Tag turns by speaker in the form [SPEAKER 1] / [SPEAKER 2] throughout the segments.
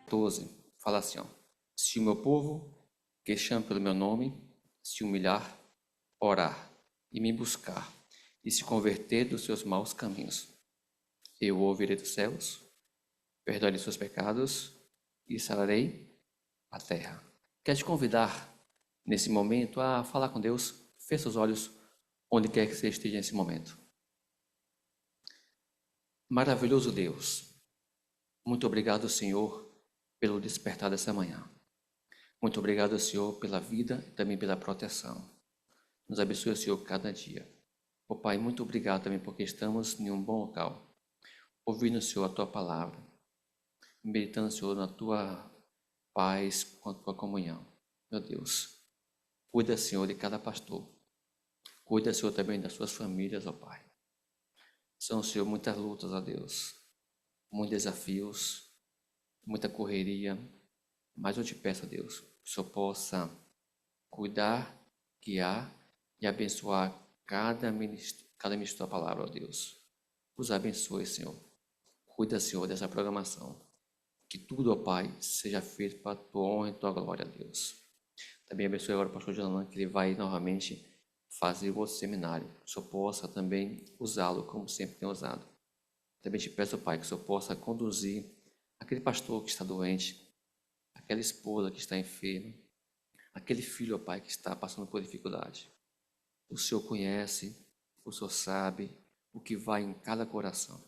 [SPEAKER 1] 12, fala assim, ó, se o meu povo, que chama pelo meu nome, se humilhar, orar e me buscar, e se converter dos seus maus caminhos, eu ouvirei dos céus, perdoarei seus pecados e sararei a terra. Quero te convidar, nesse momento, a falar com Deus. Feche seus olhos, onde quer que você esteja nesse momento. Maravilhoso Deus, muito obrigado, Senhor, pelo despertar dessa manhã. Muito obrigado, Senhor, pela vida e também pela proteção. Nos abençoe, Senhor, cada dia. Ó Pai, muito obrigado também porque estamos em um bom local, ouvindo, Senhor, a Tua palavra, meditando, Senhor, na Tua paz, com a Tua comunhão. Meu Deus, cuida, Senhor, de cada pastor. Cuida, Senhor, também das suas famílias, ó Pai. São, Senhor, muitas lutas, ó Deus, muitos desafios, muita correria, mas eu te peço, ó Deus, que o Senhor possa cuidar, guiar e abençoar cada ministro da palavra, ó Deus. Os abençoe, Senhor. Cuida, Senhor, dessa programação. Que tudo, ó Pai, seja feito para a Tua honra e Tua glória, ó Deus. Também abençoe agora o pastor Jonan, que ele vai novamente fazer o outro seminário. Que o Senhor possa também usá-lo como sempre tem usado. Também te peço, Pai, que o Senhor possa conduzir aquele pastor que está doente, aquela esposa que está enferma, aquele filho, ó Pai, que está passando por dificuldade. O Senhor conhece, o Senhor sabe o que vai em cada coração.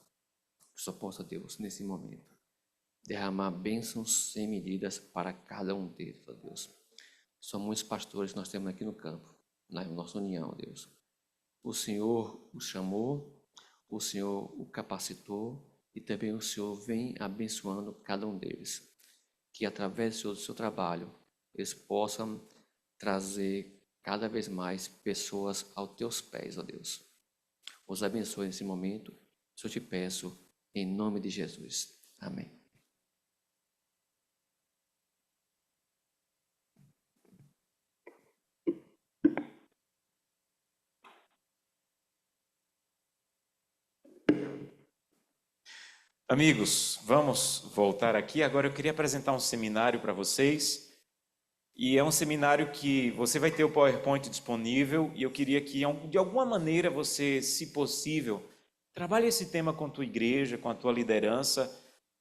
[SPEAKER 1] Que o Senhor possa, Deus, nesse momento, derramar bênçãos sem medidas para cada um deles, ó Deus. São muitos pastores que nós temos aqui no campo, na nossa união, ó Deus. O Senhor o chamou, o Senhor o capacitou e também o Senhor vem abençoando cada um deles. Que através do seu trabalho eles possam trazer cada vez mais pessoas aos teus pés, ó Deus. Os abençoe nesse momento, eu te peço, em nome de Jesus. Amém.
[SPEAKER 2] Amigos, vamos voltar aqui. Agora eu queria apresentar um seminário para vocês. E é um seminário que você vai ter o PowerPoint disponível e eu queria que, de alguma maneira, você, se possível, trabalhe esse tema com a tua igreja, com a tua liderança.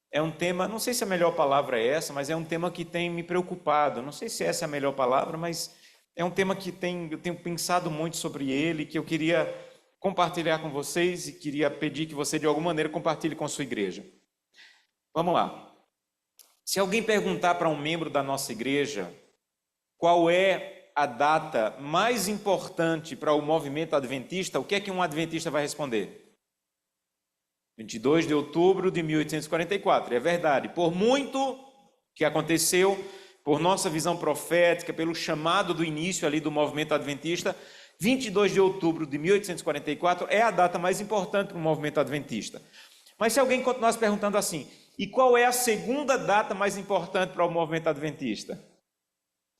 [SPEAKER 2] É um tema, não sei se a melhor palavra é essa, mas é um tema que tem me preocupado. Não sei se essa é a melhor palavra, mas é um tema que eu tenho pensado muito sobre ele, que eu queria compartilhar com vocês e queria pedir que você, de alguma maneira, compartilhe com a sua igreja. Vamos lá. Se alguém perguntar para um membro da nossa igreja qual é a data mais importante para o movimento adventista, o que é que um adventista vai responder? 22 de outubro de 1844. É verdade. Por muito que aconteceu, por nossa visão profética, pelo chamado do início ali do movimento adventista, 22 de outubro de 1844 é a data mais importante para o movimento adventista. Mas se alguém continuasse perguntando assim, e qual é a segunda data mais importante para o movimento adventista?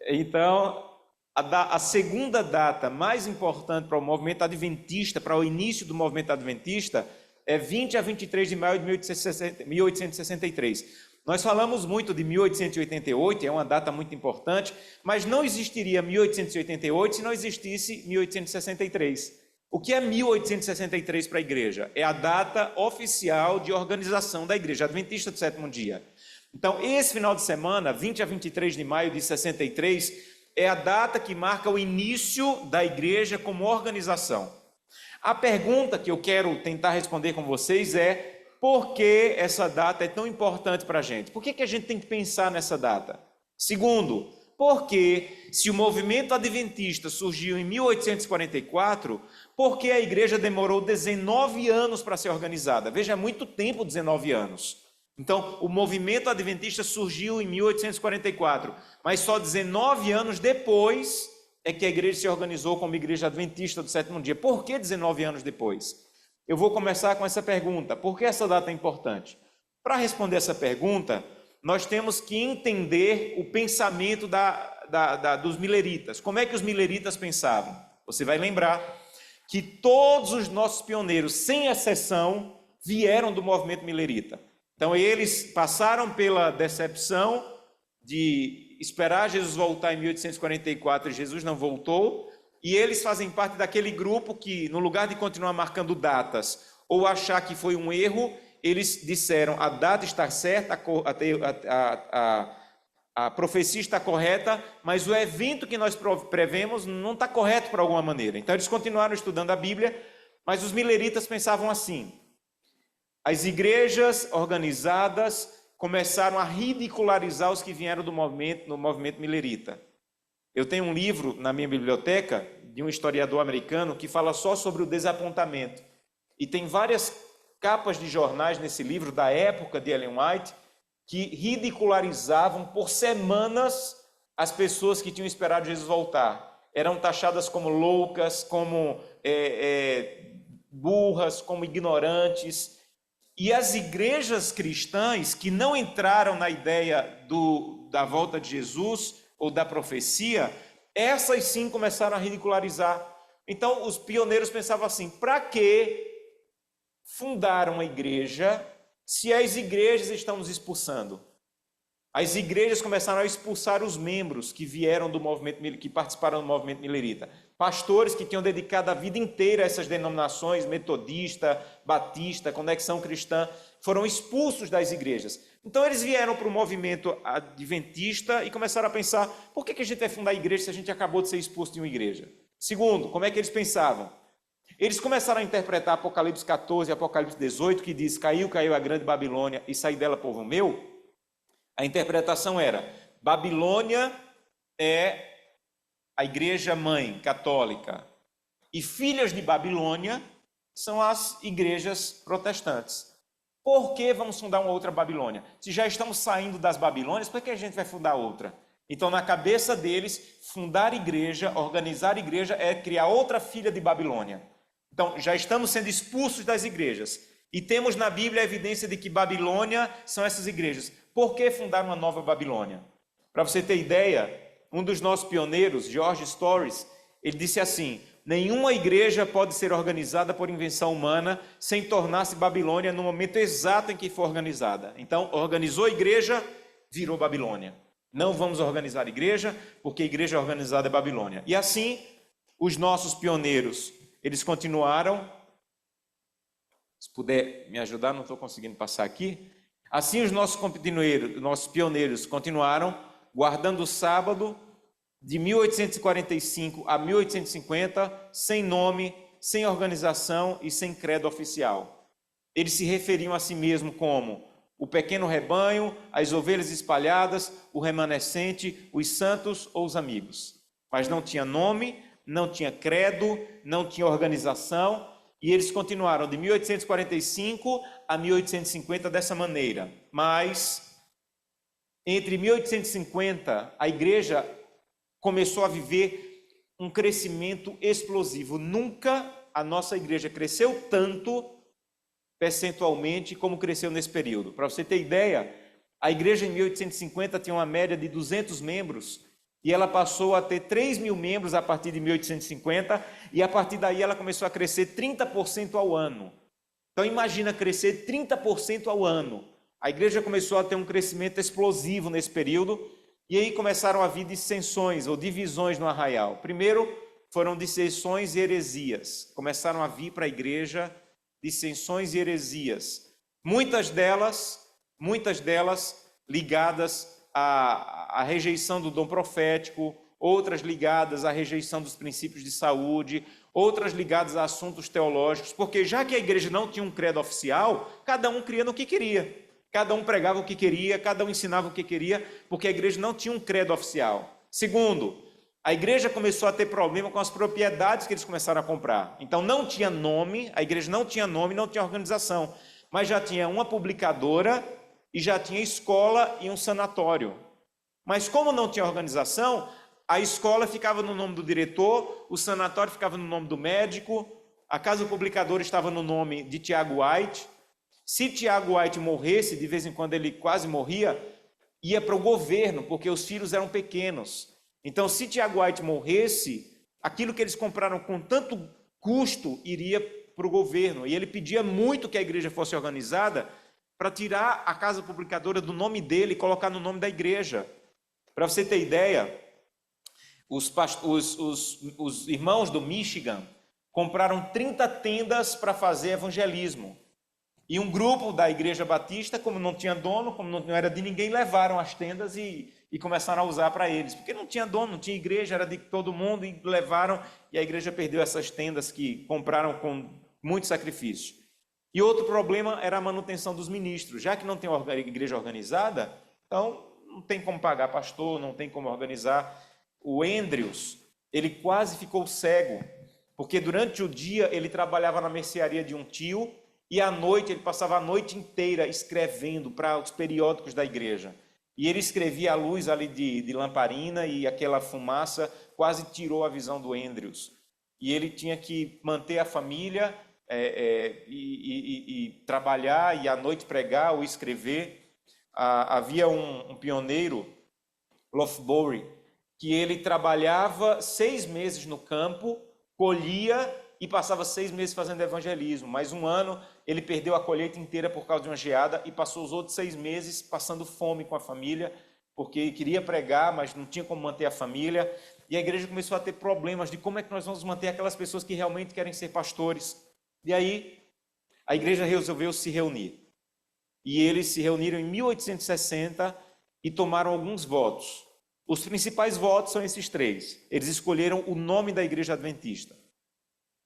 [SPEAKER 2] Então, a segunda data mais importante para o movimento adventista, para o início do movimento adventista, é 20 a 23 de maio de 1863. Nós falamos muito de 1888, é uma data muito importante, mas não existiria 1888 se não existisse 1863. O que é 1863 para a igreja? É a data oficial de organização da Igreja Adventista do Sétimo Dia. Então, esse final de semana, 20 a 23 de maio de 63, é a data que marca o início da igreja como organização. A pergunta que eu quero tentar responder com vocês é: por que essa data é tão importante para a gente? Por que a gente tem que pensar nessa data? Segundo, porque se o movimento adventista surgiu em 1844, por que a igreja demorou 19 anos para ser organizada? Veja, é muito tempo, 19 anos. Então, o movimento adventista surgiu em 1844, mas só 19 anos depois é que a igreja se organizou como Igreja Adventista do Sétimo Dia. Por que 19 anos depois? Eu vou começar com essa pergunta. Por que essa data é importante? Para responder essa pergunta, nós temos que entender o pensamento dos mileritas. Como é que os mileritas pensavam? Você vai lembrar que todos os nossos pioneiros, sem exceção, vieram do movimento milerita. Então eles passaram pela decepção de esperar Jesus voltar em 1844 e Jesus não voltou, e eles fazem parte daquele grupo que, no lugar de continuar marcando datas ou achar que foi um erro, eles disseram: a data está certa, a profecia está correta, mas o evento que nós prevemos não está correto por alguma maneira. Então eles continuaram estudando a Bíblia, mas os mileritas pensavam assim: as igrejas organizadas começaram a ridicularizar os que vieram do movimento milerita. Eu tenho um livro na minha biblioteca de um historiador americano que fala só sobre o desapontamento. E tem várias capas de jornais nesse livro da época de Ellen White que ridicularizavam por semanas as pessoas que tinham esperado Jesus voltar. Eram taxadas como loucas, como burras, como ignorantes. E as igrejas cristãs que não entraram na ideia da volta de Jesus ou da profecia, essas sim começaram a ridicularizar. Então os pioneiros pensavam assim: para que fundar uma igreja se as igrejas estão nos expulsando? As igrejas começaram a expulsar os membros que vieram do movimento, que participaram do movimento milerita. Pastores que tinham dedicado a vida inteira a essas denominações, metodista, batista, conexão cristã, foram expulsos das igrejas. Então eles vieram para o movimento adventista e começaram a pensar: por que a gente vai fundar a igreja se a gente acabou de ser expulso de uma igreja? Segundo, como é que eles pensavam? Eles começaram a interpretar Apocalipse 14 e Apocalipse 18, que diz: caiu a grande Babilônia e saí dela povo meu. A interpretação era: Babilônia é a igreja mãe católica e filhas de Babilônia são as igrejas protestantes. Por que vamos fundar uma outra Babilônia? Se já estamos saindo das Babilônias, por que a gente vai fundar outra? Então, na cabeça deles, fundar igreja, organizar igreja é criar outra filha de Babilônia. Então, já estamos sendo expulsos das igrejas. E temos na Bíblia a evidência de que Babilônia são essas igrejas. Por que fundar uma nova Babilônia? Para você ter ideia, um dos nossos pioneiros, George Storrs, ele disse assim: nenhuma igreja pode ser organizada por invenção humana sem tornar-se Babilônia no momento exato em que for organizada. Então, organizou a igreja, virou Babilônia. Não vamos organizar a igreja, porque a igreja organizada é Babilônia. E assim, os nossos pioneiros, eles continuaram. Se puder me ajudar, não estou conseguindo passar aqui. Assim, os nossos pioneiros continuaram guardando o sábado de 1845 a 1850, sem nome, sem organização e sem credo oficial. Eles se referiam a si mesmos como o pequeno rebanho, as ovelhas espalhadas, o remanescente, os santos ou os amigos. Mas não tinha nome, não tinha credo, não tinha organização, e eles continuaram de 1845 a 1850 dessa maneira. Mas entre 1850, a igreja começou a viver um crescimento explosivo. Nunca a nossa igreja cresceu tanto percentualmente como cresceu nesse período. Para você ter ideia, a igreja em 1850 tinha uma média de 200 membros e ela passou a ter 3 mil membros a partir de 1850 e a partir daí ela começou a crescer 30% ao ano. Então imagina crescer 30% ao ano. A igreja começou a ter um crescimento explosivo nesse período e aí começaram a vir dissensões ou divisões no arraial. Primeiro foram dissensões e heresias. Começaram a vir para a igreja dissensões e heresias. Muitas delas ligadas à rejeição do dom profético, outras ligadas à rejeição dos princípios de saúde, outras ligadas a assuntos teológicos, porque já que a igreja não tinha um credo oficial, cada um cria no que queria. Cada um pregava o que queria, cada um ensinava o que queria, porque a igreja não tinha um credo oficial. Segundo, a igreja começou a ter problema com as propriedades que eles começaram a comprar. Então não tinha nome, a igreja não tinha nome, não tinha organização, mas já tinha uma publicadora e já tinha escola e um sanatório. Mas como não tinha organização, a escola ficava no nome do diretor, o sanatório ficava no nome do médico, a casa publicadora estava no nome de Tiago White. Se Tiago White morresse, de vez em quando ele quase morria, ia para o governo, porque os filhos eram pequenos. Então, se Tiago White morresse, aquilo que eles compraram com tanto custo iria para o governo. E ele pedia muito que a igreja fosse organizada, para tirar a casa publicadora do nome dele e colocar no nome da igreja. Para você ter ideia, os irmãos do Michigan compraram 30 tendas para fazer evangelismo. E um grupo da Igreja Batista, como não tinha dono, como não era de ninguém, levaram as tendas e começaram a usar para eles. Porque não tinha dono, não tinha igreja, era de todo mundo, e levaram, e a igreja perdeu essas tendas que compraram com muito sacrifício. E outro problema era a manutenção dos ministros. Já que não tem igreja organizada, então não tem como pagar pastor, não tem como organizar. O Andrews, ele quase ficou cego, porque durante o dia ele trabalhava na mercearia de um tio, e à noite ele passava a noite inteira escrevendo para os periódicos da igreja. E ele escrevia à luz ali de lamparina, e aquela fumaça quase tirou a visão do Andrews. E ele tinha que manter a família e trabalhar, e à noite pregar ou escrever. Havia um pioneiro, Lothbury, que ele trabalhava 6 meses no campo, colhia e passava 6 meses fazendo evangelismo. Mas um ano ele perdeu a colheita inteira por causa de uma geada e passou os outros 6 meses passando fome com a família, porque queria pregar, mas não tinha como manter a família. E a igreja começou a ter problemas de como é que nós vamos manter aquelas pessoas que realmente querem ser pastores. E aí a igreja resolveu se reunir. E eles se reuniram em 1860 e tomaram alguns votos. Os principais votos são esses 3. Eles escolheram o nome da igreja adventista.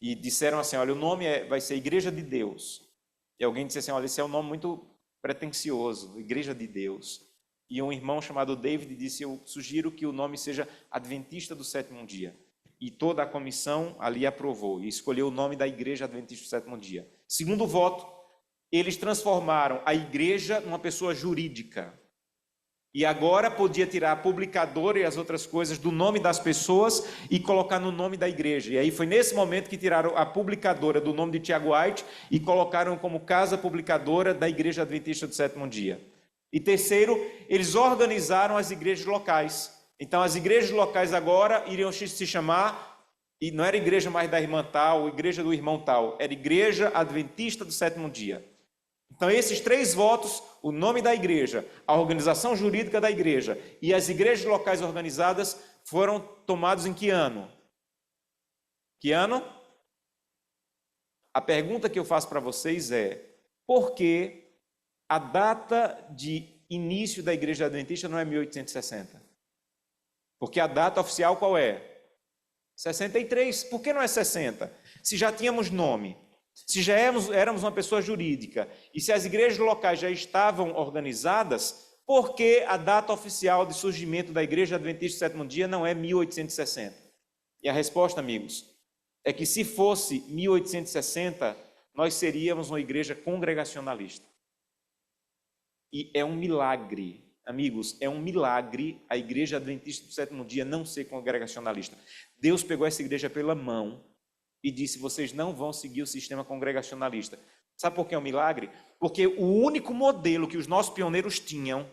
[SPEAKER 2] E disseram assim, olha, o nome vai ser Igreja de Deus. E alguém disse assim, olha, esse é um nome muito pretensioso, Igreja de Deus. E um irmão chamado David disse, eu sugiro que o nome seja Adventista do Sétimo Dia. E toda a comissão ali aprovou e escolheu o nome da Igreja Adventista do Sétimo Dia. Segundo voto, eles transformaram a igreja numa pessoa jurídica. E agora podia tirar a publicadora e as outras coisas do nome das pessoas e colocar no nome da igreja. E aí foi nesse momento que tiraram a publicadora do nome de Tiago White e colocaram como casa publicadora da Igreja Adventista do Sétimo Dia. E terceiro, eles organizaram as igrejas locais. Então as igrejas locais agora iriam se chamar, e não era igreja mais da irmã tal, igreja do irmão tal, era Igreja Adventista do Sétimo Dia. Então, esses 3 votos, o nome da igreja, a organização jurídica da igreja e as igrejas locais organizadas foram tomados em que ano? Que ano? A pergunta que eu faço para vocês é, por que a data de início da igreja adventista não é 1860? Porque a data oficial qual é? 63. Por que não é 60? Se já tínhamos nome. Se já éramos uma pessoa jurídica e se as igrejas locais já estavam organizadas, por que a data oficial de surgimento da Igreja Adventista do Sétimo Dia não é 1860? E a resposta, amigos, é que se fosse 1860, nós seríamos uma igreja congregacionalista. E é um milagre, amigos, é um milagre a Igreja Adventista do Sétimo Dia não ser congregacionalista. Deus pegou essa igreja pela mão e disse, vocês não vão seguir o sistema congregacionalista. Sabe por que é um milagre? Porque o único modelo que os nossos pioneiros tinham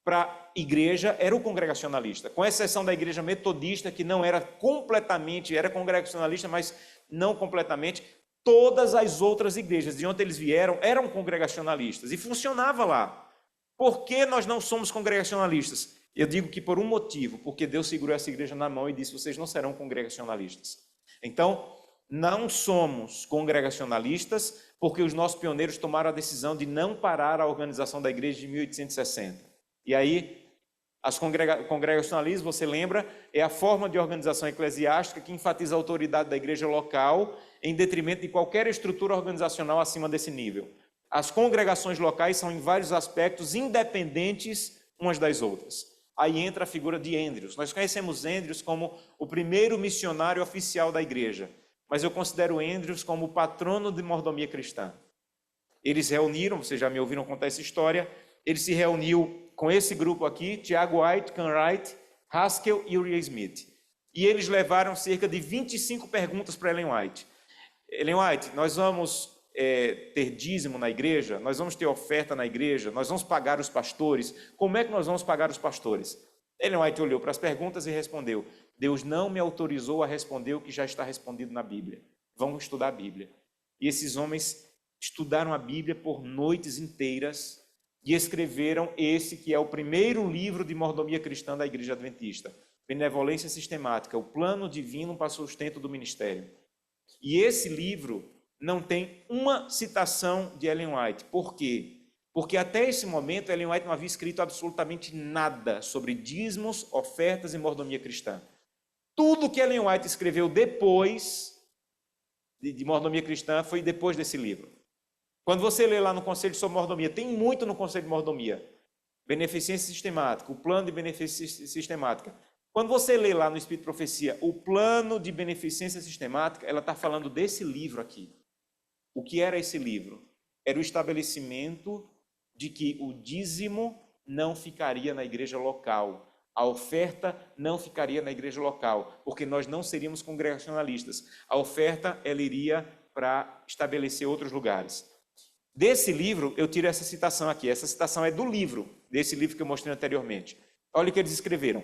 [SPEAKER 2] para igreja era o congregacionalista, com exceção da igreja metodista, que não era completamente, era congregacionalista, mas não completamente. Todas as outras igrejas de onde eles vieram eram congregacionalistas e funcionava lá. Por que nós não somos congregacionalistas? Eu digo que por um motivo, porque Deus segurou essa igreja na mão e disse, vocês não serão congregacionalistas. Então, não somos congregacionalistas porque os nossos pioneiros tomaram a decisão de não parar a organização da igreja de 1860. E aí, congregacionalismo, você lembra, é a forma de organização eclesiástica que enfatiza a autoridade da igreja local em detrimento de qualquer estrutura organizacional acima desse nível. As congregações locais são em vários aspectos independentes umas das outras. Aí entra a figura de Andrews. Nós conhecemos Andrews como o primeiro missionário oficial da igreja. Mas eu considero Andrews como o patrono de mordomia cristã. Eles se reuniram, vocês já me ouviram contar essa história, ele se reuniu com esse grupo aqui, Tiago White, Ken Wright, Haskell e Uriah Smith. E eles levaram cerca de 25 perguntas para Ellen White. Ellen White, nós vamos ter dízimo na igreja, nós vamos ter oferta na igreja, nós vamos pagar os pastores, como é que nós vamos pagar os pastores? Ellen White olhou para as perguntas e respondeu, Deus não me autorizou a responder o que já está respondido na Bíblia. Vamos estudar a Bíblia. E esses homens estudaram a Bíblia por noites inteiras e escreveram esse que é o primeiro livro de mordomia cristã da Igreja Adventista, Benevolência Sistemática, o plano divino para o sustento do ministério. E esse livro não tem uma citação de Ellen White. Por quê? Porque até esse momento Ellen White não havia escrito absolutamente nada sobre dízimos, ofertas e mordomia cristã. Tudo que Ellen White escreveu depois de mordomia cristã foi depois desse livro. Quando você lê lá no Conselho sobre Mordomia, tem muito no Conselho de Mordomia. Beneficência sistemática, o plano de beneficência sistemática. Quando você lê lá no Espírito de Profecia, o plano de beneficência sistemática, ela está falando desse livro aqui. O que era esse livro? Era o estabelecimento de que o dízimo não ficaria na igreja local. A oferta não ficaria na igreja local, porque nós não seríamos congregacionalistas. A oferta, ela iria para estabelecer outros lugares. Desse livro, eu tiro essa citação aqui. Essa citação é do livro, desse livro que eu mostrei anteriormente. Olha o que eles escreveram.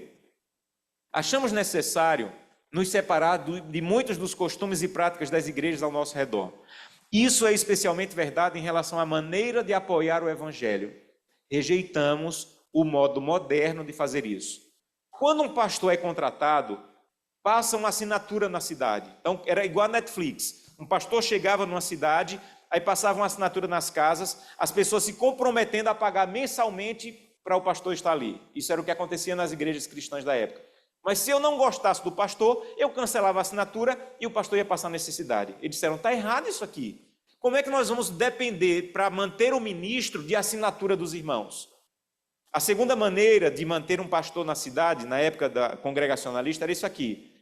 [SPEAKER 2] Achamos necessário nos separar de muitos dos costumes e práticas das igrejas ao nosso redor. Isso é especialmente verdade em relação à maneira de apoiar o evangelho. Rejeitamos o modo moderno de fazer isso. Quando um pastor é contratado, passa uma assinatura na cidade. Então, era igual a Netflix. Um pastor chegava numa cidade, aí passava uma assinatura nas casas, as pessoas se comprometendo a pagar mensalmente para o pastor estar ali. Isso era o que acontecia nas igrejas cristãs da época. Mas se eu não gostasse do pastor, eu cancelava a assinatura e o pastor ia passar necessidade. Eles disseram, está errado isso aqui. Como é que nós vamos depender para manter o ministro de assinatura dos irmãos? A segunda maneira de manter um pastor na cidade, na época da congregacionalista, era isso aqui.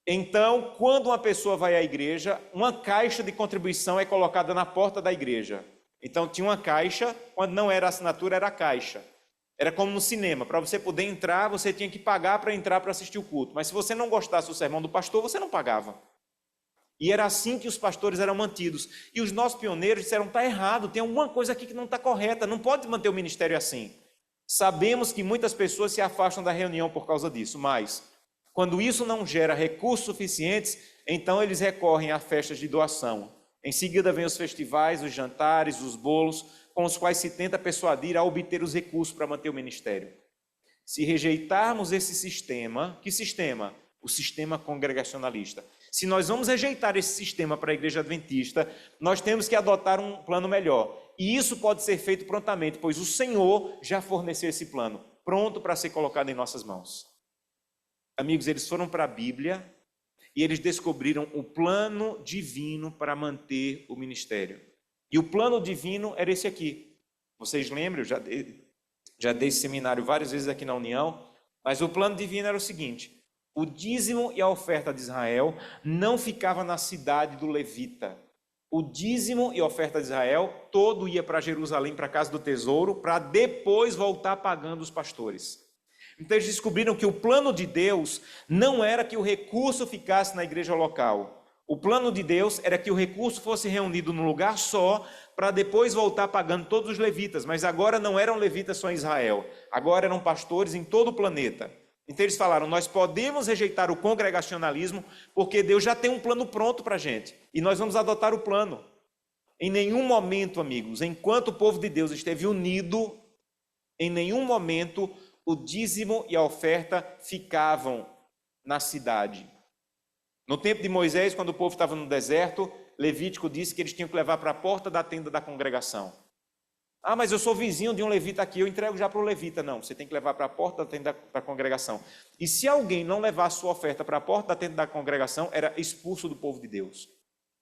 [SPEAKER 2] Então, quando uma pessoa vai à igreja, uma caixa de contribuição é colocada na porta da igreja. Então, tinha uma caixa, quando não era assinatura, era a caixa. Era como no cinema, para você poder entrar, você tinha que pagar para entrar para assistir o culto. Mas se você não gostasse do sermão do pastor, você não pagava. E era assim que os pastores eram mantidos. E os nossos pioneiros disseram, está errado, tem alguma coisa aqui que não está correta, não pode manter o ministério assim. Sabemos que muitas pessoas se afastam da reunião por causa disso, mas quando isso não gera recursos suficientes, então eles recorrem a festas de doação. Em seguida vem os festivais, os jantares, os bolos, com os quais se tenta persuadir a obter os recursos para manter o ministério. Se rejeitarmos esse sistema, que sistema? O sistema congregacionalista. Se nós vamos rejeitar esse sistema para a igreja adventista, nós temos que adotar um plano melhor. E isso pode ser feito prontamente, pois o Senhor já forneceu esse plano, pronto para ser colocado em nossas mãos. Amigos, eles foram para a Bíblia e eles descobriram o plano divino para manter o ministério. E o plano divino era esse aqui. Vocês lembram? Eu já dei esse seminário várias vezes aqui na União, mas o plano divino era o seguinte: o dízimo e a oferta de Israel não ficava na cidade do levita. O dízimo e a oferta de Israel todo ia para Jerusalém, para a casa do tesouro, para depois voltar pagando os pastores. Então eles descobriram que o plano de Deus não era que o recurso ficasse na igreja local. O plano de Deus era que o recurso fosse reunido num lugar só, para depois voltar pagando todos os levitas. Mas agora não eram levitas só em Israel, agora eram pastores em todo o planeta. Então eles falaram, nós podemos rejeitar o congregacionalismo, porque Deus já tem um plano pronto para a gente, e nós vamos adotar o plano. Em nenhum momento, amigos, enquanto o povo de Deus esteve unido, em nenhum momento o dízimo e a oferta ficavam na cidade. No tempo de Moisés, quando o povo estava no deserto, Levítico disse que eles tinham que levar para a porta da tenda da congregação. Ah, mas eu sou vizinho de um levita aqui, eu entrego já para o levita. Não, você tem que levar para a porta da tenda da congregação. E se alguém não levar a sua oferta para a porta da tenda da congregação, era expulso do povo de Deus.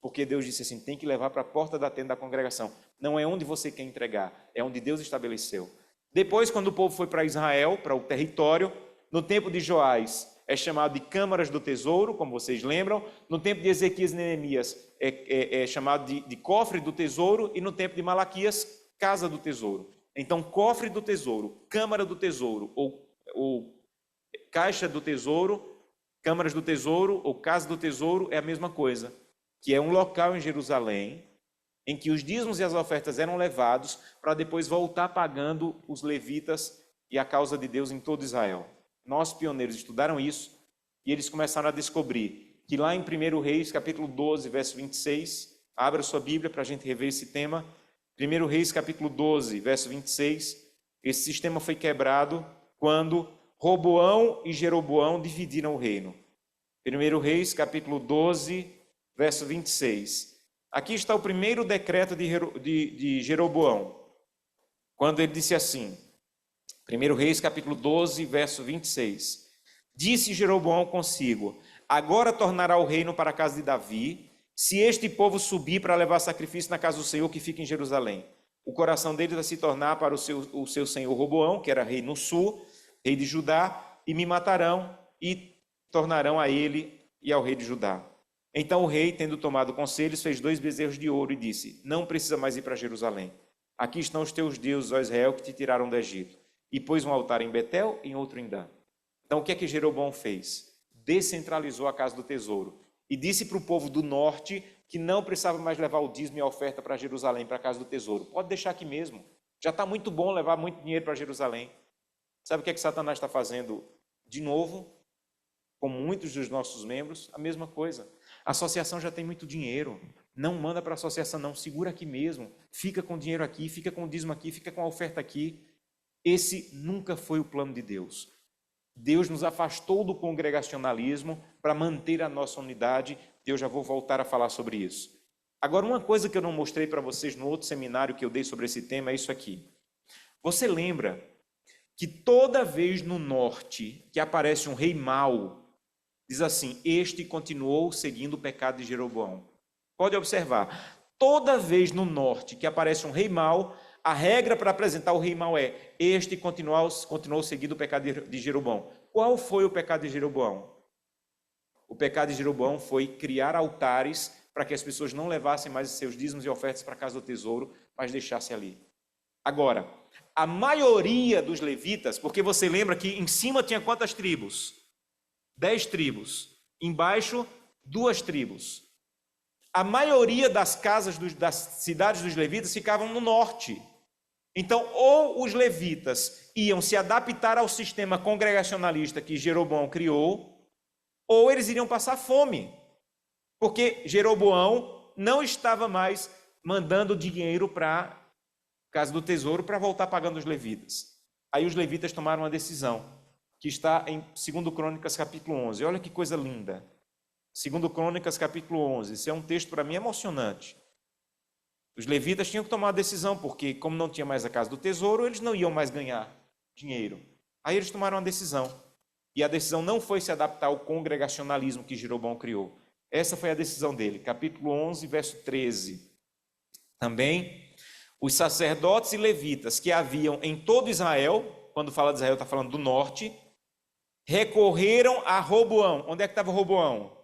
[SPEAKER 2] Porque Deus disse assim, tem que levar para a porta da tenda da congregação. Não é onde você quer entregar, é onde Deus estabeleceu. Depois, quando o povo foi para Israel, para o território, no tempo de Joás, é chamado de câmaras do tesouro, como vocês lembram. No tempo de Ezequias e Neemias, é chamado de cofre do tesouro. E no tempo de Malaquias, casa do tesouro. Então, cofre do tesouro, câmara do tesouro, ou caixa do tesouro, câmaras do tesouro, ou casa do tesouro, é a mesma coisa. Que é um local em Jerusalém, em que os dízimos e as ofertas eram levados, para depois voltar pagando os levitas e a causa de Deus em todo Israel. Nossos pioneiros estudaram isso, e eles começaram a descobrir que lá em 1 Reis, capítulo 12, verso 26, Abra sua Bíblia para a gente rever esse tema. 1 Reis, capítulo 12, verso 26. Esse sistema foi quebrado quando Roboão e Jeroboão dividiram o reino. 1 Reis, capítulo 12, verso 26. Aqui está o primeiro decreto de Jeroboão, quando ele disse assim, 1 Reis, capítulo 12, verso 26. Disse Jeroboão consigo, agora tornará o reino para a casa de Davi, se este povo subir para levar sacrifício na casa do Senhor que fica em Jerusalém. O coração deles vai se tornar para o seu senhor Roboão, que era rei no sul, rei de Judá, e me matarão e tornarão a ele e ao rei de Judá. Então o rei, tendo tomado conselhos, fez 2 bezerros de ouro e disse, não precisa mais ir para Jerusalém. Aqui estão os teus deuses, ó Israel, que te tiraram do Egito. E pôs um altar em Betel e outro em Dan. Então o que é que Jeroboão fez? Descentralizou a casa do tesouro. E disse para o povo do norte que não precisava mais levar o dízimo e a oferta para Jerusalém, para a casa do tesouro. Pode deixar aqui mesmo. Já está muito bom levar muito dinheiro para Jerusalém. Sabe o que é que Satanás está fazendo de novo? Com muitos dos nossos membros, a mesma coisa. A associação já tem muito dinheiro. Não manda para a associação, não. Segura aqui mesmo. Fica com o dinheiro aqui, fica com o dízimo aqui, fica com a oferta aqui. Esse nunca foi o plano de Deus. Deus nos afastou do congregacionalismo para manter a nossa unidade. Eu já vou voltar a falar sobre isso. Agora, uma coisa que eu não mostrei para vocês no outro seminário que eu dei sobre esse tema é isso aqui. Você lembra que toda vez no norte que aparece um rei mau, diz assim, este continuou seguindo o pecado de Jeroboão. Pode observar, toda vez no norte que aparece um rei mau, a regra para apresentar o rei mau é, este continuou seguindo o pecado de Jeroboão. Qual foi o pecado de Jeroboão? O pecado de Jeroboão foi criar altares para que as pessoas não levassem mais os seus dízimos e ofertas para a casa do tesouro, mas deixassem ali. Agora, a maioria dos levitas, porque você lembra que em cima tinha quantas tribos? 10 tribos. Embaixo, 2 tribos. A maioria das casas das cidades dos levitas ficavam no norte. Então, ou os levitas iam se adaptar ao sistema congregacionalista que Jeroboão criou, ou eles iriam passar fome, porque Jeroboão não estava mais mandando dinheiro para a casa do tesouro para voltar pagando os levitas. Aí os levitas tomaram uma decisão, que está em 2 Crônicas, capítulo 11. Olha que coisa linda. 2 Crônicas, capítulo 11. Esse é um texto, para mim, emocionante. Os levitas tinham que tomar uma decisão, porque como não tinha mais a casa do tesouro, eles não iam mais ganhar dinheiro. Aí eles tomaram uma decisão. E a decisão não foi se adaptar ao congregacionalismo que Jeroboão criou. Essa foi a decisão dele. Capítulo 11, verso 13. Também, os sacerdotes e levitas que haviam em todo Israel, quando fala de Israel, está falando do norte, recorreram a Roboão. Onde é que estava Roboão?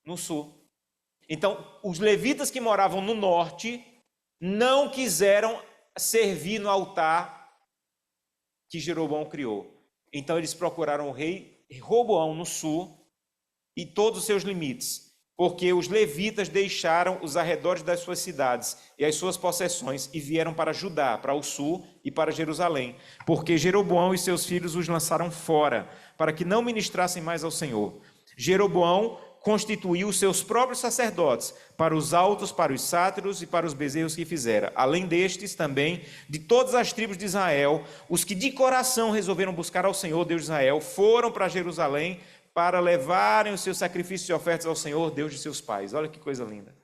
[SPEAKER 2] No sul. Então, os levitas que moravam no norte não quiseram servir no altar que Jeroboão criou. Então, eles procuraram o rei Roboão no sul e todos os seus limites, porque os levitas deixaram os arredores das suas cidades e as suas possessões e vieram para Judá, para o sul e para Jerusalém, porque Jeroboão e seus filhos os lançaram fora, para que não ministrassem mais ao Senhor. Jeroboão constituiu seus próprios sacerdotes para os altos, para os sátiros e para os bezerros que fizera. Além destes também, de todas as tribos de Israel, os que de coração resolveram buscar ao Senhor, Deus de Israel, foram para Jerusalém para levarem os seus sacrifícios e ofertas ao Senhor, Deus de seus pais. Olha que coisa linda.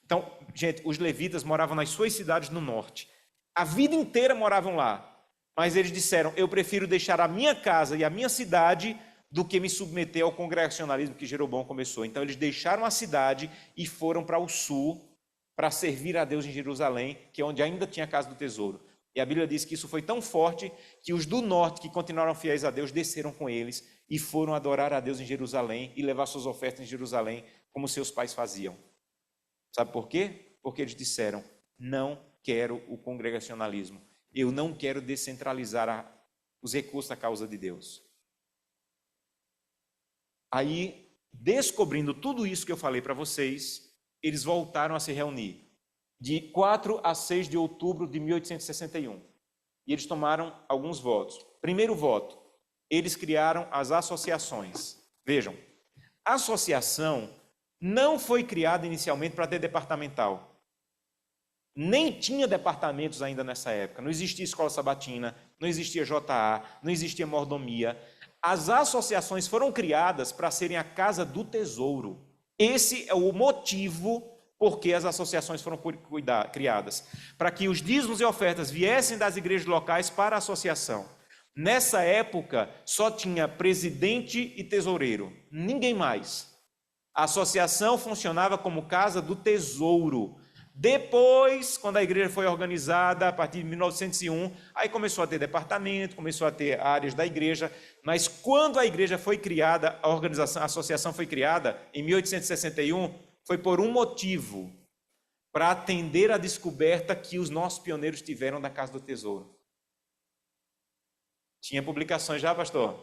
[SPEAKER 2] Então, gente, os levitas moravam nas suas cidades no norte. A vida inteira moravam lá. Mas eles disseram, eu prefiro deixar a minha casa e a minha cidade do que me submeter ao congregacionalismo que Jeroboão começou. Então eles deixaram a cidade e foram para o sul para servir a Deus em Jerusalém, que é onde ainda tinha a casa do tesouro. E a Bíblia diz que isso foi tão forte que os do norte, que continuaram fiéis a Deus, desceram com eles e foram adorar a Deus em Jerusalém e levar suas ofertas em Jerusalém, como seus pais faziam. Sabe por quê? Porque eles disseram, não quero o congregacionalismo, eu não quero descentralizar os recursos da causa de Deus. Aí, descobrindo tudo isso que eu falei para vocês, eles voltaram a se reunir, de 4 a 6 de outubro de 1861. E eles tomaram alguns votos. Primeiro voto, eles criaram as associações. Vejam, associação não foi criada inicialmente para ter departamental. Nem tinha departamentos ainda nessa época. Não existia escola sabatina, não existia JA, não existia mordomia. As associações foram criadas para serem a casa do tesouro. Esse é o motivo por que as associações foram criadas. Para que os dízimos e ofertas viessem das igrejas locais para a associação. Nessa época, só tinha presidente e tesoureiro. Ninguém mais. A associação funcionava como casa do tesouro. Depois, quando a igreja foi organizada, a partir de 1901, aí começou a ter departamento, começou a ter áreas da igreja, mas quando a igreja foi criada, a associação foi criada, em 1861, foi por um motivo, para atender a descoberta que os nossos pioneiros tiveram da Casa do Tesouro. Tinha publicações já, pastor?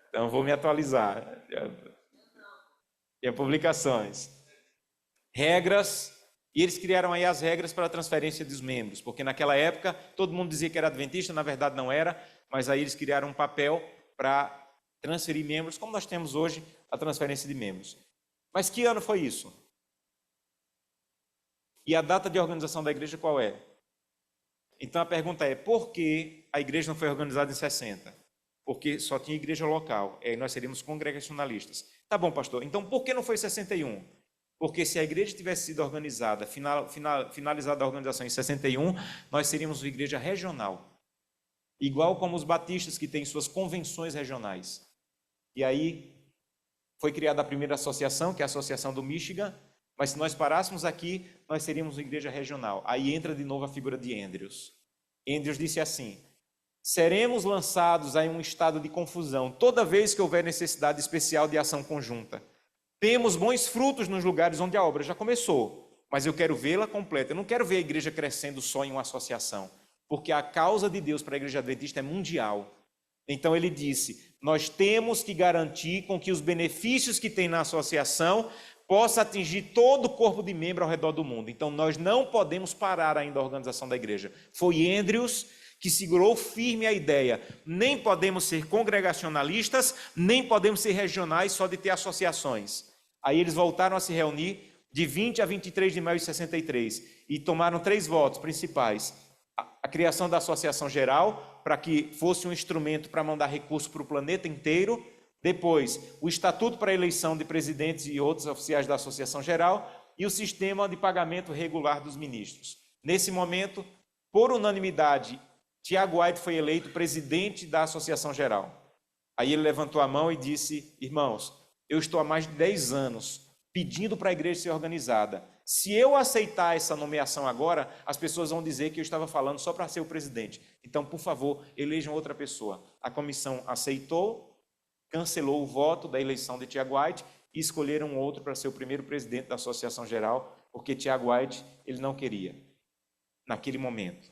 [SPEAKER 2] Então, vou me atualizar. Tinha publicações. Regras. E eles criaram aí as regras para a transferência dos membros, porque naquela época todo mundo dizia que era adventista, na verdade não era, mas aí eles criaram um papel para transferir membros, como nós temos hoje a transferência de membros. Mas que ano foi isso? E a data de organização da igreja qual é? Então a pergunta é, por que a igreja não foi organizada em 60? Porque só tinha igreja local, e aí nós seríamos congregacionalistas. Tá bom, pastor, então por que não foi 61? Porque se a igreja tivesse sido organizada, finalizada a organização em 61, nós seríamos uma igreja regional. Igual como os batistas que têm suas convenções regionais. E aí foi criada a primeira associação, que é a Associação do Michigan, mas se nós parássemos aqui, nós seríamos uma igreja regional. Aí entra de novo a figura de Andrews. Andrews disse assim, seremos lançados em um estado de confusão toda vez que houver necessidade especial de ação conjunta. Temos bons frutos nos lugares onde a obra já começou, mas eu quero vê-la completa. Eu não quero ver a igreja crescendo só em uma associação, porque a causa de Deus para a igreja adventista é mundial. Então ele disse, nós temos que garantir com que os benefícios que tem na associação possa atingir todo o corpo de membro ao redor do mundo. Então nós não podemos parar ainda a organização da igreja. Foi Andrews que segurou firme a ideia, nem podemos ser congregacionalistas, nem podemos ser regionais só de ter associações. Aí eles voltaram a se reunir de 20 a 23 de maio de 63 e tomaram 3 votos principais. A criação da Associação Geral, para que fosse um instrumento para mandar recursos para o planeta inteiro. Depois, o Estatuto para a eleição de presidentes e outros oficiais da Associação Geral e o sistema de pagamento regular dos ministros. Nesse momento, por unanimidade, Tiago White foi eleito presidente da Associação Geral. Aí ele levantou a mão e disse, irmãos, eu estou há mais de 10 anos pedindo para a igreja ser organizada. Se eu aceitar essa nomeação agora, as pessoas vão dizer que eu estava falando só para ser o presidente. Então, por favor, elejam outra pessoa. A comissão aceitou, cancelou o voto da eleição de Tiago White e escolheram outro para ser o primeiro presidente da Associação Geral, porque Tiago White ele não queria, naquele momento.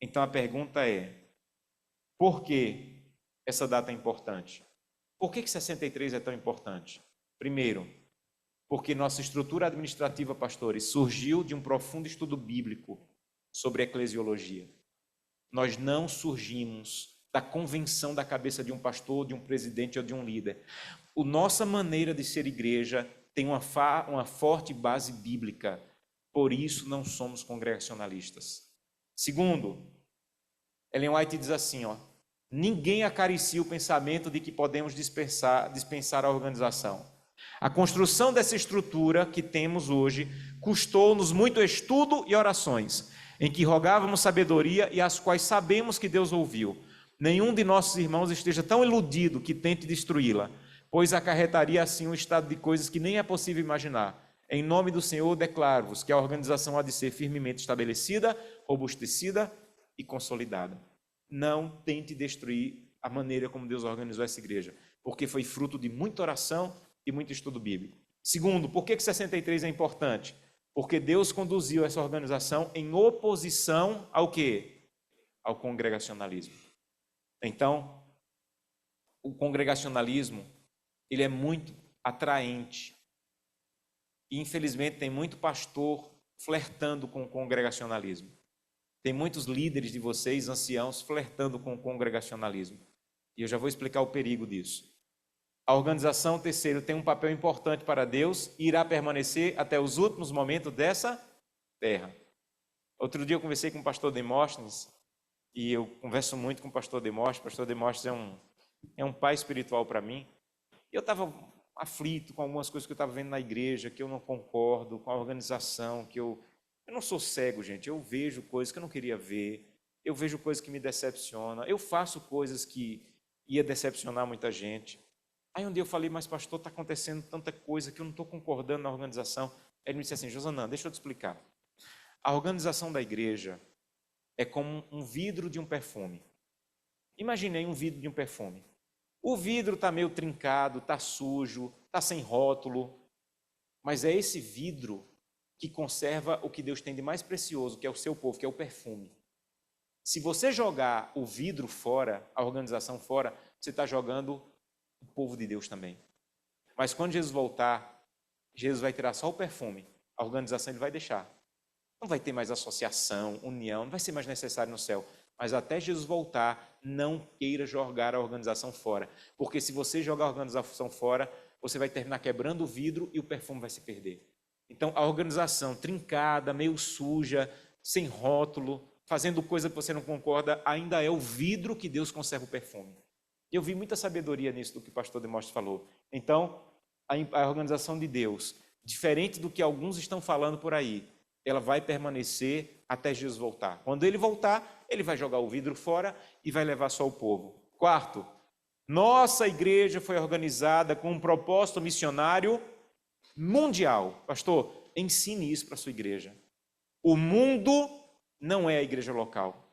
[SPEAKER 2] Então a pergunta é, por que essa data é importante? Por que 63 é tão importante? Primeiro, porque nossa estrutura administrativa, pastores, surgiu de um profundo estudo bíblico sobre eclesiologia. Nós não surgimos da convenção da cabeça de um pastor, de um presidente ou de um líder. A nossa maneira de ser igreja tem uma forte base bíblica, por isso não somos congregacionalistas. Segundo, Ellen White diz assim, ninguém acaricia o pensamento de que podemos dispensar a organização. A construção dessa estrutura que temos hoje custou-nos muito estudo e orações, em que rogávamos sabedoria e as quais sabemos que Deus ouviu. Nenhum de nossos irmãos esteja tão iludido que tente destruí-la, pois acarretaria assim um estado de coisas que nem é possível imaginar. Em nome do Senhor, declaro-vos que a organização há de ser firmemente estabelecida, robustecida e consolidada. Não tente destruir a maneira como Deus organizou essa igreja, porque foi fruto de muita oração e muito estudo bíblico. Segundo, por que 63 é importante? Porque Deus conduziu essa organização em oposição ao quê? Ao congregacionalismo. Então, o congregacionalismo, ele é muito atraente. E, infelizmente, tem muito pastor flertando com o congregacionalismo. Tem muitos líderes de vocês, anciãos, flertando com o congregacionalismo. E eu já vou explicar o perigo disso. A organização, terceiro, tem um papel importante para Deus e irá permanecer até os últimos momentos dessa terra. Outro dia eu conversei com o pastor Demóstenes, e eu converso muito com o pastor Demóstenes. O pastor Demóstenes é um pai espiritual para mim. E eu estava aflito com algumas coisas que eu estava vendo na igreja, que eu não concordo com a organização, que eu não sou cego, gente. Eu vejo coisas que eu não queria ver, eu vejo coisas que me decepcionam, eu faço coisas que ia decepcionar muita gente. Aí um dia eu falei, mas pastor, está acontecendo tanta coisa que eu não estou concordando na organização. Aí ele me disse assim, Josanã, deixa eu te explicar. A organização da igreja é como um vidro de um perfume. Imaginei um vidro de um perfume. O vidro está meio trincado, está sujo, está sem rótulo, mas é esse vidro que conserva o que Deus tem de mais precioso, que é o seu povo, que é o perfume. Se você jogar o vidro fora, a organização fora, você está jogando o povo de Deus também. Mas quando Jesus voltar, Jesus vai tirar só o perfume, a organização ele vai deixar. Não vai ter mais associação, união, não vai ser mais necessário no céu. Mas até Jesus voltar, não queira jogar a organização fora. Porque se você jogar a organização fora, você vai terminar quebrando o vidro e o perfume vai se perder. Então, a organização trincada, meio suja, sem rótulo, fazendo coisa que você não concorda, ainda é o vidro que Deus conserva o perfume. E eu vi muita sabedoria nisso do que o pastor Demóstenes falou. Então, a organização de Deus, diferente do que alguns estão falando por aí, ela vai permanecer até Jesus voltar. Quando ele voltar, ele vai jogar o vidro fora e vai levar só o povo. Quarto, nossa igreja foi organizada com um propósito missionário mundial. Pastor, ensine isso para a sua igreja. O mundo não é a igreja local.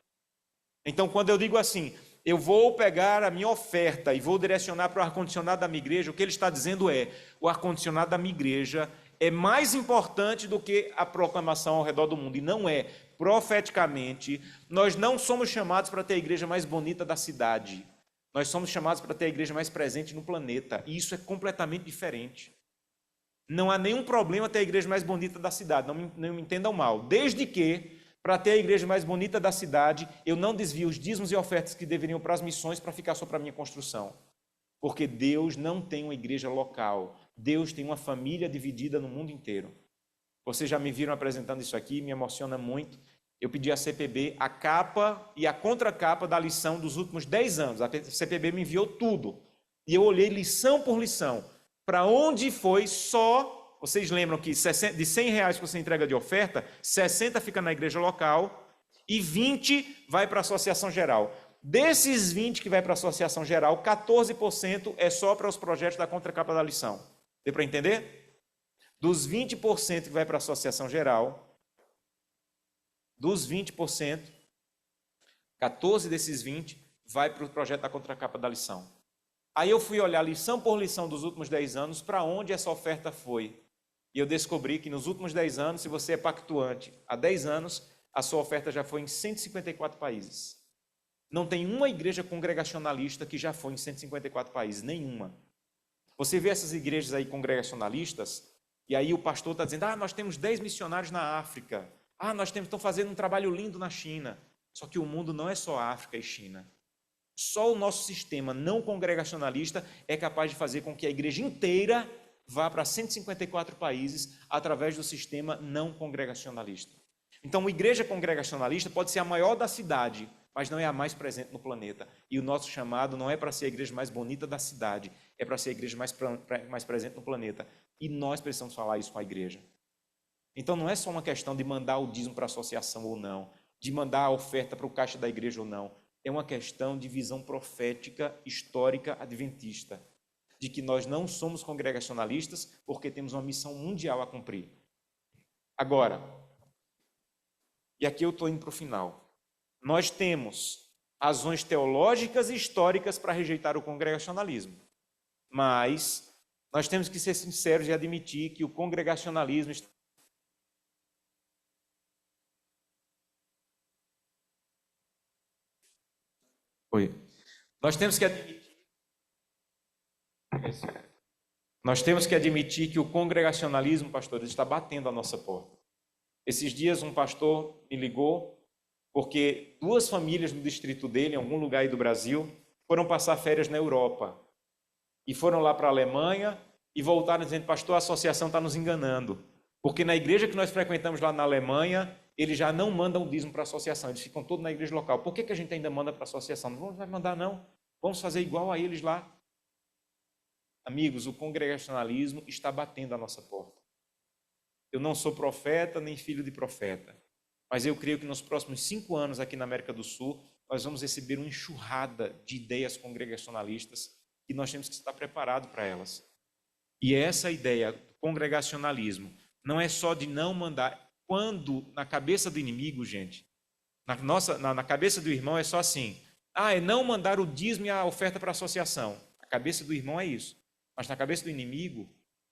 [SPEAKER 2] Então, quando eu digo assim, eu vou pegar a minha oferta e vou direcionar para o ar-condicionado da minha igreja, o que ele está dizendo é, o ar-condicionado da minha igreja é mais importante do que a proclamação ao redor do mundo. E não é. Profeticamente, nós não somos chamados para ter a igreja mais bonita da cidade. Nós somos chamados para ter a igreja mais presente no planeta. E isso é completamente diferente. Não há nenhum problema ter a igreja mais bonita da cidade. Não me entendam mal. Desde que, para ter a igreja mais bonita da cidade, eu não desvio os dízimos e ofertas que deveriam para as missões para ficar só para a minha construção. Porque Deus não tem uma igreja local. Deus tem uma família dividida no mundo inteiro. Vocês já me viram apresentando isso aqui, me emociona muito. Eu pedi à CPB a capa e a contracapa da lição dos últimos 10 anos. A CPB me enviou tudo. E eu olhei lição por lição. Para onde foi só... Vocês lembram que de R$100 que você entrega de oferta, 60 fica na igreja local e 20 vai para a associação geral. Desses 20 que vai para a associação geral, 14% é só para os projetos da contracapa da lição. Deu para entender? Dos 20% que vai para a associação geral, dos 20%, 14 desses 20 vai para o projeto da contracapa da lição. Aí eu fui olhar lição por lição dos últimos 10 anos, para onde essa oferta foi. E eu descobri que nos últimos 10 anos, se você é pactuante há 10 anos, a sua oferta já foi em 154 países. Não tem uma igreja congregacionalista que já foi em 154 países, nenhuma. Você vê essas igrejas aí congregacionalistas, e aí o pastor está dizendo, nós temos 10 missionários na África, estão fazendo um trabalho lindo na China. Só que o mundo não é só África e China. Só o nosso sistema não congregacionalista é capaz de fazer com que a igreja inteira vá para 154 países através do sistema não congregacionalista. Então, uma igreja congregacionalista pode ser a maior da cidade, mas não é a mais presente no planeta. E o nosso chamado não é para ser a igreja mais bonita da cidade, é para ser a igreja mais presente no planeta. E nós precisamos falar isso com a igreja. Então, não é só uma questão de mandar o dízimo para a associação ou não, de mandar a oferta para o caixa da igreja ou não. É uma questão de visão profética, histórica, adventista, de que nós não somos congregacionalistas porque temos uma missão mundial a cumprir. Agora, e aqui eu estou indo para o final, nós temos razões teológicas e históricas para rejeitar o congregacionalismo, mas nós temos que ser sinceros e admitir que o congregacionalismo está... Nós temos que admitir que o congregacionalismo, pastores, está batendo a nossa porta. Esses dias um pastor me ligou porque 2 famílias no distrito dele, em algum lugar aí do Brasil, foram passar férias na Europa. e foram lá para a Alemanha e voltaram dizendo, pastor, a associação está nos enganando. Porque na igreja que nós frequentamos lá na Alemanha, eles já não mandam o dízimo para a associação, eles ficam todos na igreja local. Por que a gente ainda manda para a associação? Não vai mandar não, vamos fazer igual a eles lá. Amigos, o congregacionalismo está batendo à nossa porta. Eu não sou profeta nem filho de profeta, mas eu creio que nos próximos 5 anos aqui na América do Sul, nós vamos receber uma enxurrada de ideias congregacionalistas e nós temos que estar preparados para elas. E essa ideia do congregacionalismo não é só de não mandar, quando na cabeça do inimigo, gente, na cabeça do irmão é só assim, é não mandar o dízimo e a oferta para a associação. A cabeça do irmão é isso. Mas na cabeça do inimigo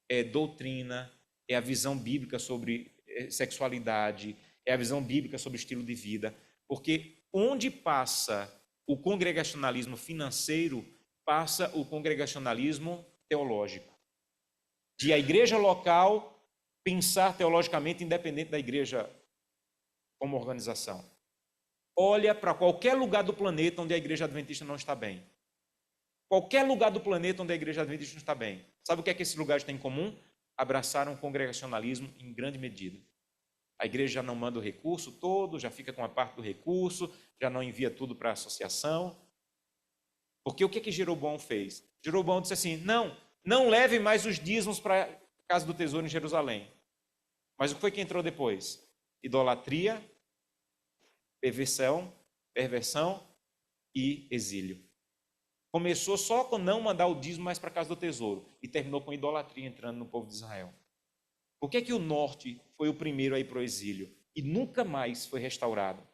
[SPEAKER 2] é doutrina, é a visão bíblica sobre sexualidade, é a visão bíblica sobre estilo de vida. Porque onde passa o congregacionalismo financeiro, passa o congregacionalismo teológico. De a igreja local pensar teologicamente independente da igreja como organização. Olha para qualquer lugar do planeta onde a igreja adventista não está bem. Qualquer lugar do planeta onde a igreja adventista não está bem. Sabe o que é que esses lugares têm em comum? Abraçaram o congregacionalismo em grande medida. A igreja já não manda o recurso todo, já fica com a parte do recurso, já não envia tudo para a associação. Porque o que Jeroboão fez? Jeroboão disse assim, não leve mais os dízimos para a casa do tesouro em Jerusalém. Mas o que foi que entrou depois? Idolatria, perversão e exílio. Começou só com não mandar o dízimo mais para a casa do tesouro e terminou com idolatria entrando no povo de Israel. Por que o norte foi o primeiro a ir para o exílio e nunca mais foi restaurado?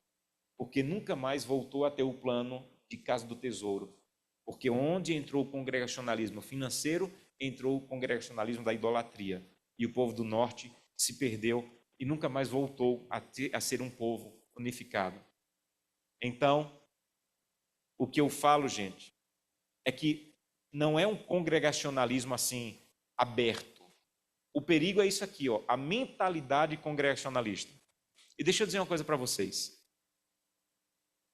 [SPEAKER 2] Porque nunca mais voltou a ter o plano de casa do tesouro. Porque onde entrou o congregacionalismo financeiro, entrou o congregacionalismo da idolatria. E o povo do norte se perdeu e nunca mais voltou a ser um povo unificado. Então, o que eu falo, gente, é que não é um congregacionalismo assim, aberto. O perigo é isso aqui, a mentalidade congregacionalista. E deixa eu dizer uma coisa para vocês.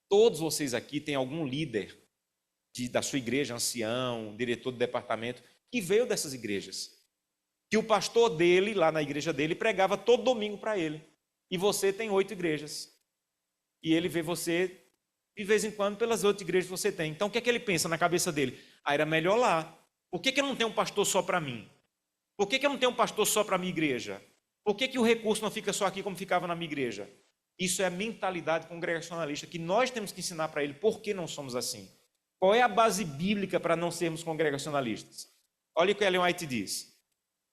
[SPEAKER 2] Todos vocês aqui têm algum líder da sua igreja, ancião, diretor de departamento, que veio dessas igrejas. Que o pastor dele, lá na igreja dele, pregava todo domingo para ele. E você tem 8 igrejas. E ele vê você, de vez em quando, pelas outras igrejas que você tem. Então, o que é que ele pensa na cabeça dele? Era melhor lá. Por que eu não tenho um pastor só para mim? Por que eu não tenho um pastor só para a minha igreja? Por que o recurso não fica só aqui como ficava na minha igreja? Isso é a mentalidade congregacionalista que nós temos que ensinar para ele. Por que não somos assim? Qual é a base bíblica para não sermos congregacionalistas? Olha o que Ellen White diz.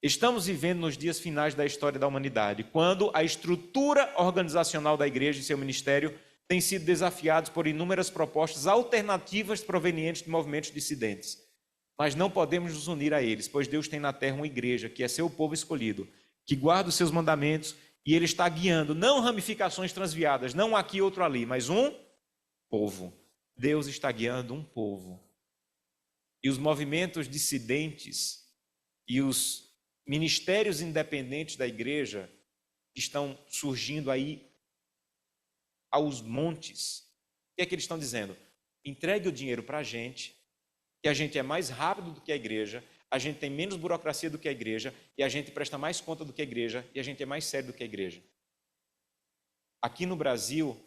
[SPEAKER 2] Estamos vivendo nos dias finais da história da humanidade, quando a estrutura organizacional da igreja e seu ministério tem sido desafiados por inúmeras propostas alternativas provenientes de movimentos dissidentes. Mas não podemos nos unir a eles, pois Deus tem na terra uma igreja, que é seu povo escolhido, que guarda os seus mandamentos, e Ele está guiando, não ramificações transviadas, não aqui, outro ali, mas um povo. Deus está guiando um povo. E os movimentos dissidentes e os ministérios independentes da igreja estão surgindo aí aos montes. O que é que eles estão dizendo? Entregue o dinheiro para a gente, que a gente é mais rápido do que a igreja, a gente tem menos burocracia do que a igreja, e a gente presta mais conta do que a igreja, e a gente é mais sério do que a igreja. Aqui no Brasil,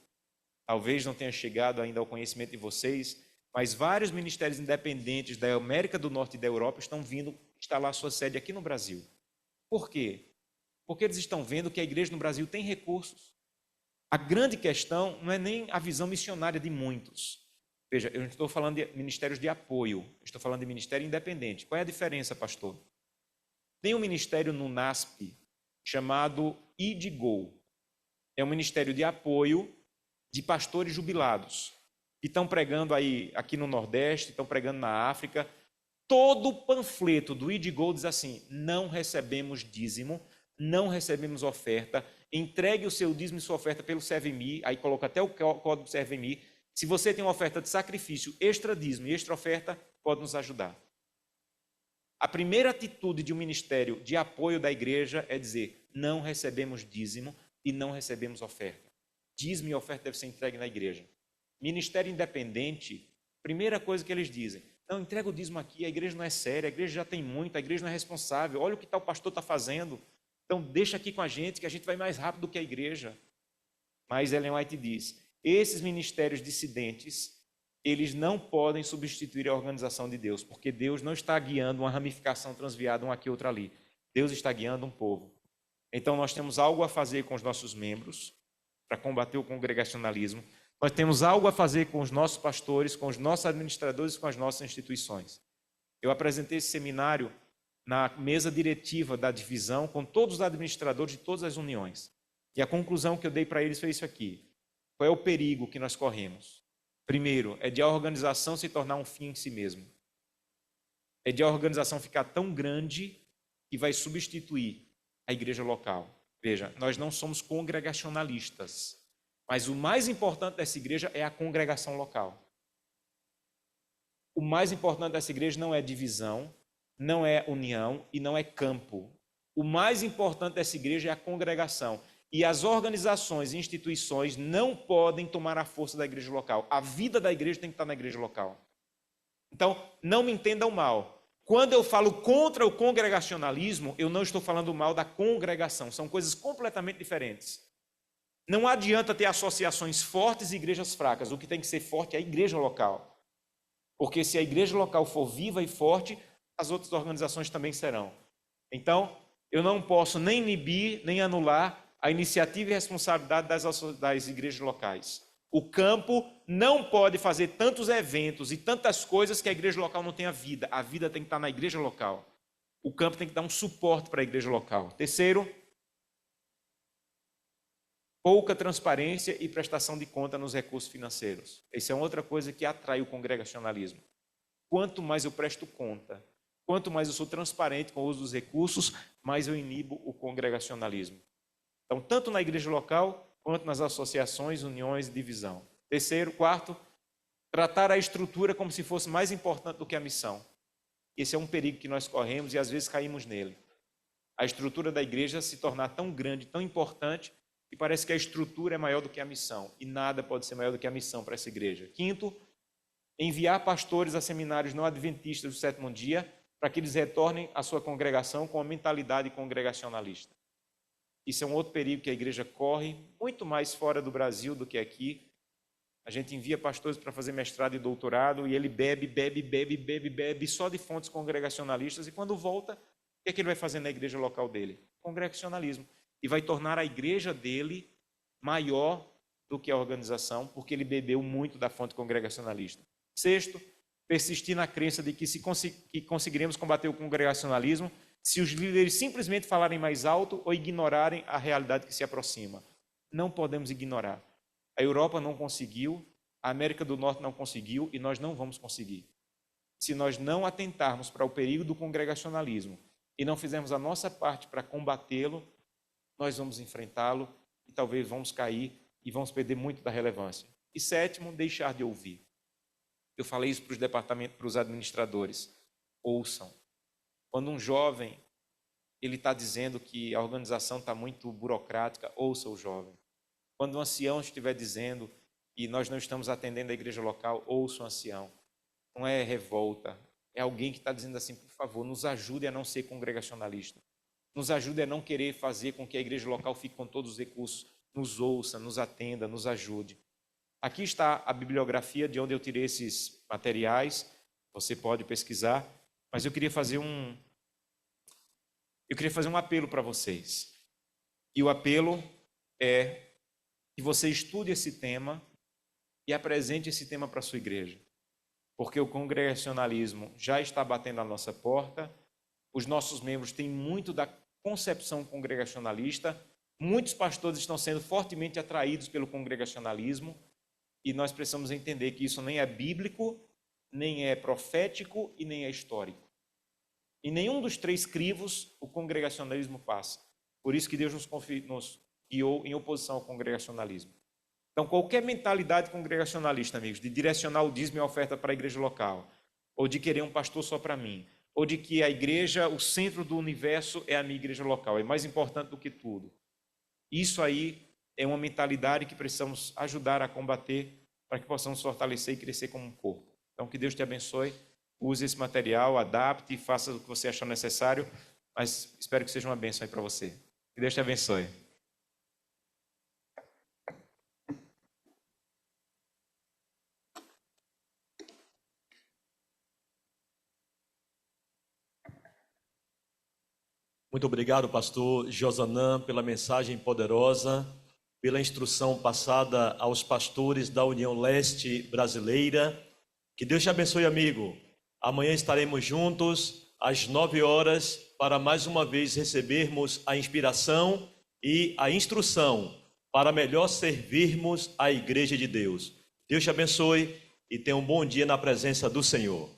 [SPEAKER 2] talvez não tenha chegado ainda ao conhecimento de vocês, mas vários ministérios independentes da América do Norte e da Europa estão vindo instalar sua sede aqui no Brasil. Por quê? Porque eles estão vendo que a igreja no Brasil tem recursos. A grande questão não é nem a visão missionária de muitos. Veja, eu não estou falando de ministérios de apoio, eu estou falando de ministério independente. Qual é a diferença, pastor? Tem um ministério no NASP chamado IDGO. É um ministério de apoio de pastores jubilados, que estão pregando aí aqui no Nordeste, estão pregando na África. Todo o panfleto do IDGO diz assim: não recebemos dízimo, não recebemos oferta, entregue o seu dízimo e sua oferta pelo Serve-me, aí coloca até o código do Serve-me. Se você tem uma oferta de sacrifício, extra dízimo e extra oferta, pode nos ajudar. A primeira atitude de um ministério de apoio da igreja é dizer: não recebemos dízimo e não recebemos oferta. Dízimo e oferta devem ser entregue na igreja. Ministério independente, primeira coisa que eles dizem: Não, entrega o dízimo aqui, a igreja não é séria, a igreja já tem muito, a igreja não é responsável, olha o que tal pastor está fazendo. Então deixa aqui com a gente, que a gente vai mais rápido do que a igreja. Mas Ellen White diz, esses ministérios dissidentes, eles não podem substituir a organização de Deus, porque Deus não está guiando uma ramificação transviada, um aqui, outra ali. Deus está guiando um povo. Então nós temos algo a fazer com os nossos membros, para combater o congregacionalismo. Nós temos algo a fazer com os nossos pastores, com os nossos administradores, com as nossas instituições. Eu apresentei esse seminário na mesa diretiva da divisão, com todos os administradores de todas as uniões. E a conclusão que eu dei para eles foi isso aqui. Qual é o perigo que nós corremos? Primeiro, é de a organização se tornar um fim em si mesmo. É de a organização ficar tão grande que vai substituir a igreja local. Veja, nós não somos congregacionalistas, mas o mais importante dessa igreja é a congregação local. O mais importante dessa igreja não é divisão, não é união e não é campo. O mais importante dessa igreja é a congregação. E as organizações e instituições não podem tomar a força da igreja local. A vida da igreja tem que estar na igreja local. Então, não me entendam mal. Quando eu falo contra o congregacionalismo, eu não estou falando mal da congregação. São coisas completamente diferentes. Não adianta ter associações fortes e igrejas fracas. O que tem que ser forte é a igreja local. Porque se a igreja local for viva e forte, as outras organizações também serão. Então, eu não posso nem inibir, nem anular a iniciativa e responsabilidade das igrejas locais. O campo não pode fazer tantos eventos e tantas coisas que a igreja local não tenha vida. A vida tem que estar na igreja local. O campo tem que dar um suporte para a igreja local. Terceiro, pouca transparência e prestação de conta nos recursos financeiros. Essa é outra coisa que atrai o congregacionalismo. Quanto mais eu presto conta, quanto mais eu sou transparente com o uso dos recursos, mais eu inibo o congregacionalismo. Então, tanto na igreja local, quanto nas associações, uniões e divisão. Terceiro, quarto, tratar a estrutura como se fosse mais importante do que a missão. Esse é um perigo que nós corremos e às vezes caímos nele. A estrutura da igreja se tornar tão grande, tão importante, que parece que a estrutura é maior do que a missão. E nada pode ser maior do que a missão para essa igreja. Quinto, enviar pastores a seminários não adventistas do sétimo dia, para que eles retornem à sua congregação com a mentalidade congregacionalista. Isso é um outro perigo que a igreja corre, muito mais fora do Brasil do que aqui. A gente envia pastores para fazer mestrado e doutorado e ele bebe só de fontes congregacionalistas e quando volta, o que é que ele vai fazer na igreja local dele? Congregacionalismo. E vai tornar a igreja dele maior do que a organização, porque ele bebeu muito da fonte congregacionalista. Sexto, persistir na crença de que conseguiremos combater o congregacionalismo se os líderes simplesmente falarem mais alto ou ignorarem a realidade que se aproxima. Não podemos ignorar. A Europa não conseguiu, a América do Norte não conseguiu e nós não vamos conseguir. Se nós não atentarmos para o perigo do congregacionalismo e não fizermos a nossa parte para combatê-lo, nós vamos enfrentá-lo e talvez vamos cair e vamos perder muito da relevância. E sétimo, deixar de ouvir. Eu falei isso para os departamentos, para os administradores. Ouçam. Quando um jovem ele está dizendo que a organização está muito burocrática, ouça o jovem. Quando um ancião estiver dizendo que nós não estamos atendendo a igreja local, ouça o ancião. Não é revolta, é alguém que está dizendo assim, por favor, nos ajude a não ser congregacionalista. Nos ajude a não querer fazer com que a igreja local fique com todos os recursos. Nos ouça, nos atenda, nos ajude. Aqui está a bibliografia de onde eu tirei esses materiais. Você pode pesquisar. Mas eu queria fazer um apelo para vocês. E o apelo é que você estude esse tema e apresente esse tema para a sua igreja. Porque o congregacionalismo já está batendo à nossa porta. Os nossos membros têm muito da concepção congregacionalista. Muitos pastores estão sendo fortemente atraídos pelo congregacionalismo. E nós precisamos entender que isso nem é bíblico, nem é profético e nem é histórico. Em nenhum dos três crivos o congregacionalismo passa. Por isso que Deus nos guiou em oposição ao congregacionalismo. Então, qualquer mentalidade congregacionalista, amigos, de direcionar o dízimo e a oferta para a igreja local, ou de querer um pastor só para mim, ou de que a igreja, o centro do universo é a minha igreja local, é mais importante do que tudo. Isso aí é uma mentalidade que precisamos ajudar a combater para que possamos fortalecer e crescer como um corpo. Então, que Deus te abençoe. use esse material, adapte, faça o que você achar necessário, mas espero que seja uma bênção aí para você. Que Deus te abençoe.
[SPEAKER 3] Muito obrigado, pastor Josanã, pela mensagem poderosa, pela instrução passada aos pastores da União Leste Brasileira. Que Deus te abençoe, amigo. Amanhã estaremos juntos às 9 horas para mais uma vez recebermos a inspiração e a instrução para melhor servirmos a Igreja de Deus. Deus te abençoe e tenha um bom dia na presença do Senhor.